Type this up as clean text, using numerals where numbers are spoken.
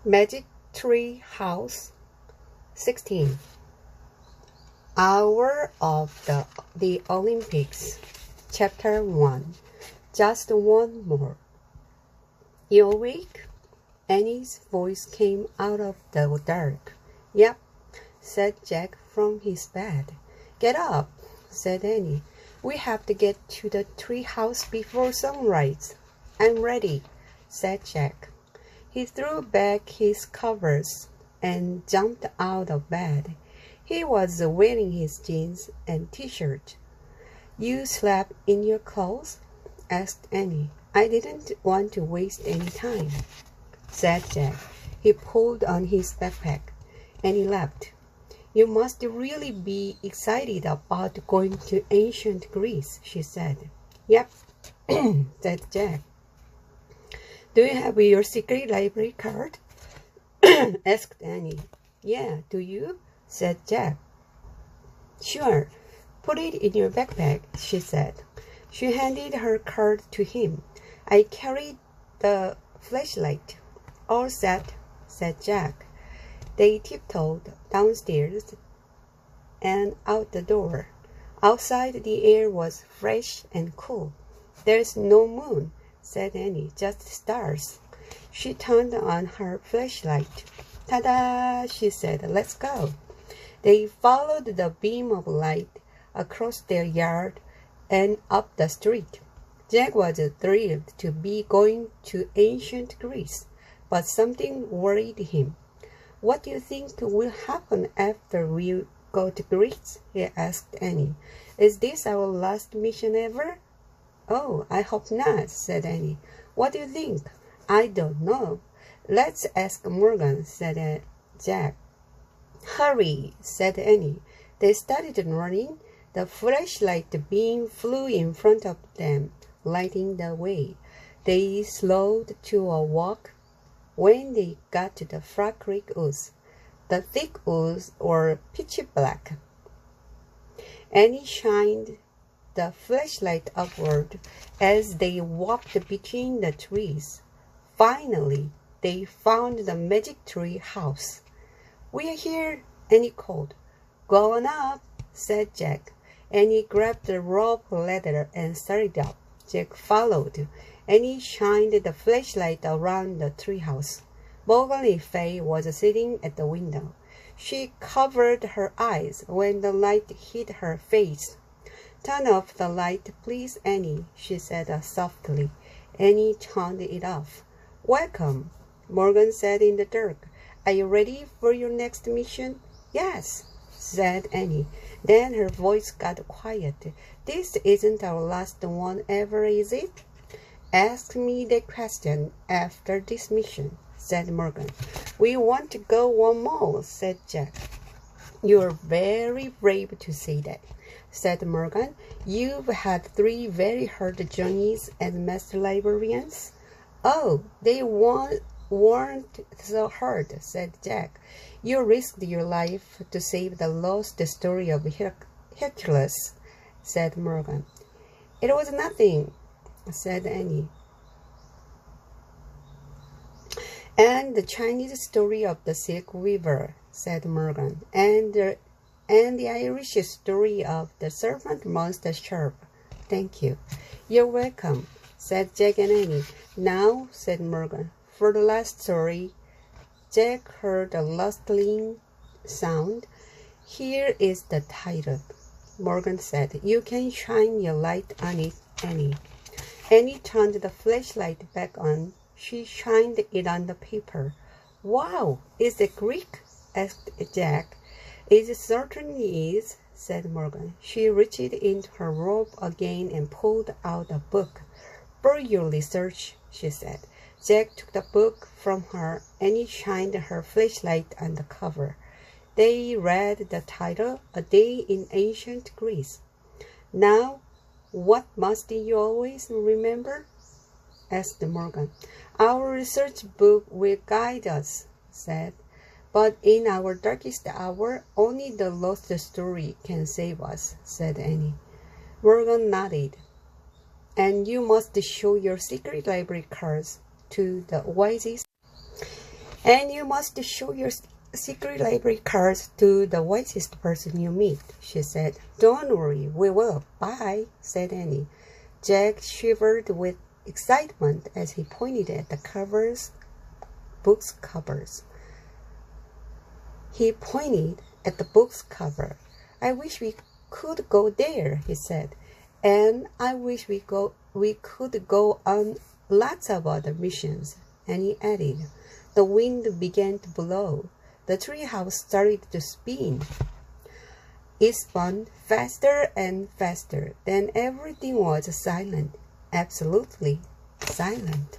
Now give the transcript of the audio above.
매직트리하우스 16. Hour of the Olympics. Chapter 1. Just one more. You awake? Annie's voice came out of the dark. Yep, said Jack from his bed. Get up, said Annie. We have to get to the treehouse before sunrise. I'm ready, said Jack. He threw back his covers and jumped out of bed. He was wearing his jeans and t-shirt. You slept in your clothes? Asked Annie. I didn't want to waste any time, said Jack. He pulled on his backpack and he laughed. You must really be excited about going to ancient Greece, she said. Yep, said Jack. Do you have your secret library card? Asked Annie. Yeah, do you? Said Jack. Sure, put it in your backpack, she said. She handed her card to him. I carried the flashlight. All set, said Jack. They tiptoed downstairs and out the door. Outside the air was fresh and cool. There's no moon, said Annie, just stars. She turned on her flashlight. Ta-da, she said, let's go. They followed the beam of light across their yard and up the street. Jack was thrilled to be going to ancient Greece, but something worried him. What do you think will happen after we go to Greece? He asked Annie. Is this our last mission ever? Oh, I hope not, said Annie. What do you think? I don't know. Let's ask Morgan, said Jack. Hurry, said Annie. They started running. The flashlight beam flew in front of them, lighting the way. They slowed to a walk when they got to the Frog Creek woods. The thick woods were pitchy black. Annie shined the flashlight upward as they walked between the trees. Finally, they found the 매직트리하우스. We are here, Annie called. Go on up, said Jack. Annie grabbed the rope ladder and started up. Jack followed. Annie shined the flashlight around the treehouse. Morgan Fay was sitting at the window. She covered her eyes when the light hit her face. Turn off the light, please, Annie, she said softly. Annie turned it off. Welcome, Morgan said in the dark. Are you ready for your next mission? Yes, said Annie. Then her voice got quiet. This isn't our last one ever, is it? Ask me that question after this mission, said Morgan. We want to go one more, said Jack. You're very brave to say that, said Morgan. You've had 3 very hard journeys as master librarians. Oh, they weren't so hard, said Jack. You risked your life to save the lost story of Hercules, said Morgan. It was nothing, said Annie. And the Chinese story of the silk weaver, said Morgan, and the Irish story of the serpent monster sharp. Thank you. You're welcome, said Jack and Annie. Now, said Morgan, for the last story. Jack heard a rustling sound. Here is the title, Morgan said. You can shine your light on it, Annie. Annie turned the flashlight back on. She shined it on the paper. Wow, is it Greek? Asked Jack. It certainly is, said Morgan. She reached into her robe again and pulled out a book. For your research, she said. Jack took the book from her and he shined her flashlight on the cover. They read the title, A Day in Ancient Greece. Now, what must you always remember? Asked Morgan. Our research book will guide us, said. But in our darkest hour, only the lost story can save us, said Annie. Morgan nodded. And you must show your secret library cards to the wisest And you must show your secret library cards to the wisest person you meet, she said. Don't worry, we will. Bye, said Annie. Jack shivered with excitement as he pointed at the book's covers. He pointed at the book's cover. I wish we could go there, he said. And I wish we could go on lots of other missions, Annie added. The wind began to blow. The treehouse started to spin. It spun faster and faster. Then everything was silent, absolutely silent.